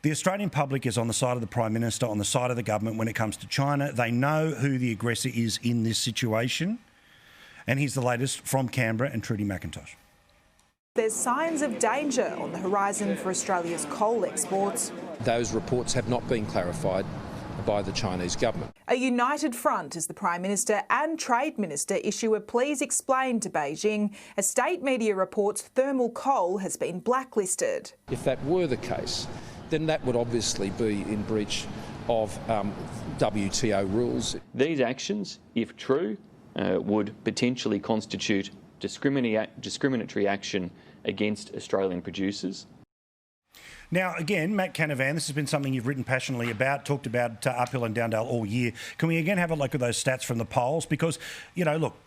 The Australian public is on the side of the Prime Minister, on the side of the government when it comes to China. They know who the aggressor is in this situation. And here's the latest from Canberra and Trudy McIntosh. There's signs of danger on the horizon for Australia's coal exports. Those reports have not been clarified by the Chinese government. A united front as the Prime Minister and Trade Minister issue a please explain to Beijing as state media reports thermal coal has been blacklisted. If that were the case, then that would obviously be in breach of WTO rules. These actions, if true, would potentially constitute discriminatory action against Australian producers. Now, again, Matt Canavan, this has been something you've written passionately about, talked about uphill and down dale all year. Can we again have a look at those stats from the polls? Because, you know, look,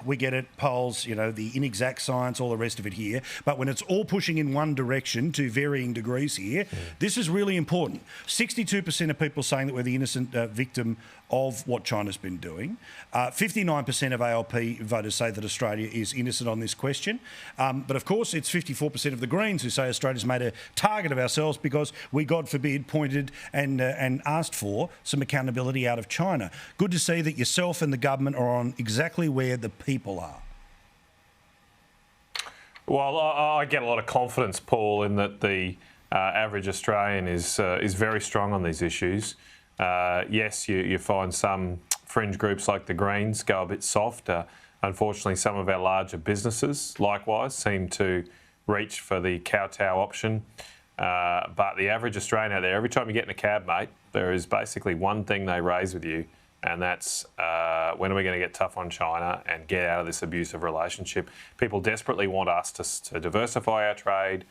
we get it, polls, you know, the inexact science, all the rest of it here. But when it's all pushing in one direction to varying degrees here, this is really important. 62% of people saying that we're the innocent victim of what China's been doing. 59% of ALP voters say that Australia is innocent on this question. But of course, it's 54% of the Greens who say Australia's made a target of ourselves because we, God forbid, pointed and asked for some accountability out of China. Good to see that yourself and the government are on exactly where the people are. Well, I get a lot of confidence, Paul, in that the average Australian is very strong on these issues. Yes, you find some fringe groups like the Greens go a bit soft. Unfortunately, some of our larger businesses, likewise, seem to reach for the kowtow option. But the average Australian out there, every time you get in a cab, mate, there is basically one thing they raise with you, and that's when are we going to get tough on China and get out of this abusive relationship? People desperately want us to diversify our trade,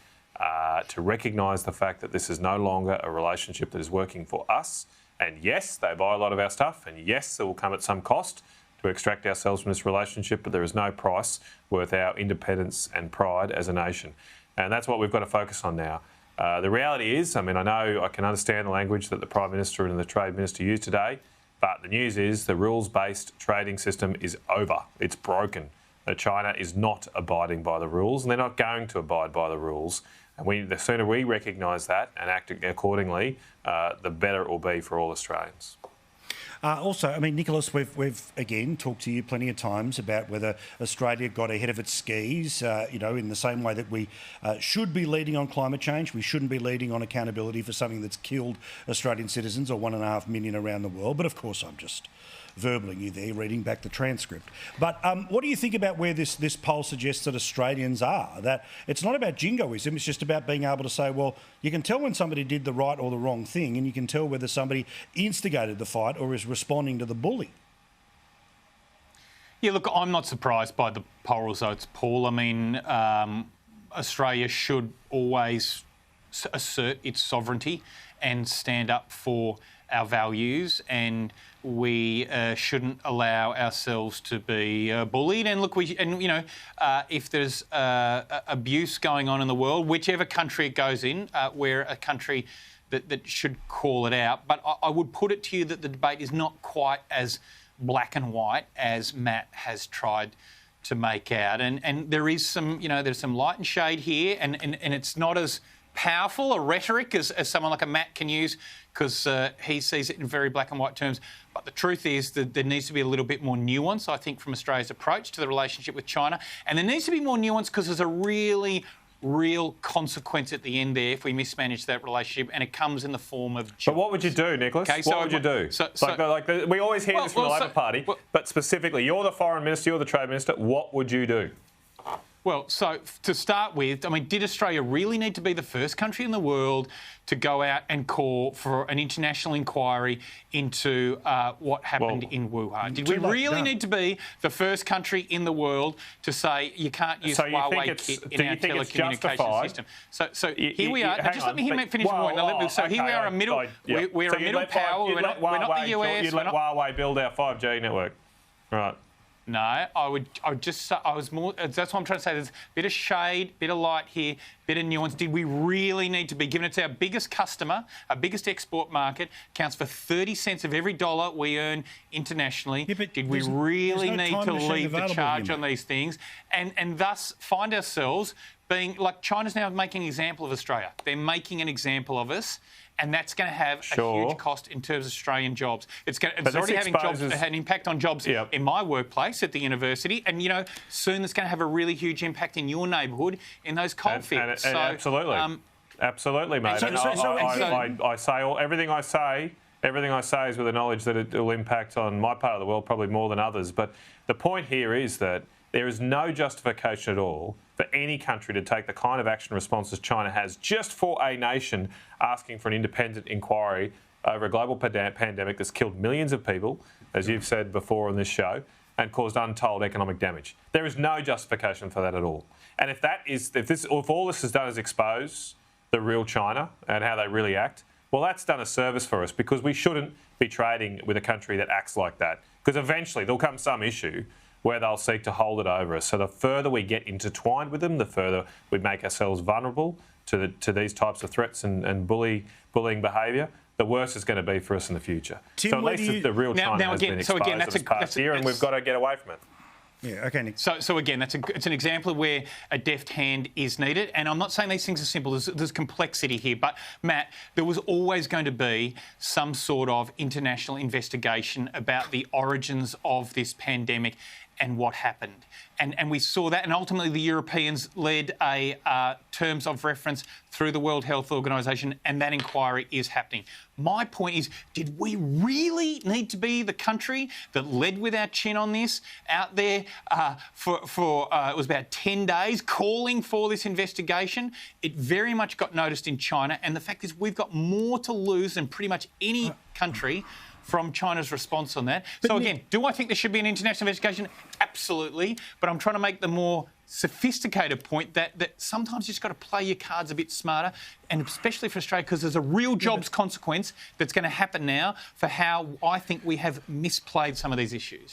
to recognise the fact that this is no longer a relationship that is working for us. And yes, they buy a lot of our stuff, and yes, it will come at some cost to extract ourselves from this relationship, but there is no price worth our independence and pride as a nation. And that's what we've got to focus on now. The reality is, I mean, I know I can understand the language that the Prime Minister and the Trade Minister used today, but the news is the rules-based trading system is over. It's broken. China is not abiding by the rules, and they're not going to abide by the rules. And the sooner we recognise that and act accordingly, the better it will be for all Australians. Also, I mean, Nicholas, we've again talked to you plenty of times about whether Australia got ahead of its skis, you know, in the same way that we should be leading on climate change. We shouldn't be leading on accountability for something that's killed Australian citizens, or 1.5 million around the world. But of course, I'm just verbaling you there, reading back the transcript. But what do you think about where this poll suggests that Australians are? That it's not about jingoism, it's just about being able to say, well, you can tell when somebody did the right or the wrong thing, and you can tell whether somebody instigated the fight or is responding to the bully. Yeah, look, I'm not surprised by the poll results, Paul. I mean, Australia should always assert its sovereignty and stand up for our values, and we shouldn't allow ourselves to be bullied. And look, if there's abuse going on in the world, whichever country it goes in, we're a country that should call it out. But I would put it to you that the debate is not quite as black and white as Matt has tried to make out. And there is some, there's some light and shade here, and it's not as powerful a rhetoric as someone like a Matt can use, because he sees it in very black and white terms. But the truth is that there needs to be a little bit more nuance, I think, from Australia's approach to the relationship with China. And there needs to be more nuance because there's a really real consequence at the end there if we mismanage that relationship, and it comes in the form of jobs. But what would you do, Nicholas? Okay, what would you do? We always hear this from the Labor Party, but specifically, you're the Foreign Minister, you're the Trade Minister. What would you do? Well, so to start with, I mean, did Australia really need to be the first country in the world to go out and call for an international inquiry into what happened in Wuhan? Did we really need to be the first country in the world to say you can't use Huawei kit in our telecommunications system? So here we are. Just let me finish my point. So here we are, we're a middle power. We're not the US. You'd let Huawei build our 5G network, right? No, I would just say, that's what I'm trying to say. There's a bit of shade, bit of light here, bit of nuance. Did we really need to be, given it's our biggest customer, our biggest export market, counts for 30 cents of every dollar we earn internationally, did we really need to lead the charge on these things and thus find ourselves being like China's now making an example of Australia. They're making an example of us. And that's going to have a huge cost in terms of Australian jobs. It's already having had an impact on jobs in my workplace at the university, and soon it's going to have a really huge impact in your neighbourhood in those coalfields. Absolutely, absolutely, mate. I say everything I say. Everything I say is with the knowledge that it will impact on my part of the world probably more than others. But the point here is that there is no justification at all for any country to take the kind of action responses China has just for a nation asking for an independent inquiry over a global pandemic that's killed millions of people, as you've said before on this show, and caused untold economic damage. There is no justification for that at all. And if all this has done is expose the real China and how they really act, well, that's done a service for us, because we shouldn't be trading with a country that acts like that. Because eventually there'll come some issue where they'll seek to hold it over us. So the further we get intertwined with them, the further we make ourselves vulnerable to these types of threats and bullying behaviour, the worse it's going to be for us in the future. Tim, so at least the real China has been exposed this past year, and we've got to get away from it. Yeah, okay, Nick. So again, it's an example of where a deft hand is needed. And I'm not saying these things are simple. There's complexity here. But, Matt, there was always going to be some sort of international investigation about the origins of this pandemic and what happened. And we saw that, and ultimately the Europeans led a terms of reference through the World Health Organization, and that inquiry is happening. My point is, did we really need to be the country that led with our chin on this out there for it was about 10 days calling for this investigation? It very much got noticed in China, and the fact is we've got more to lose than pretty much any country from China's response on that. So again, do I think there should be an international investigation? Absolutely. But I'm trying to make the more sophisticated point that sometimes you just got to play your cards a bit smarter, and especially for Australia, because there's a real jobs consequence that's going to happen now for how I think we have misplayed some of these issues.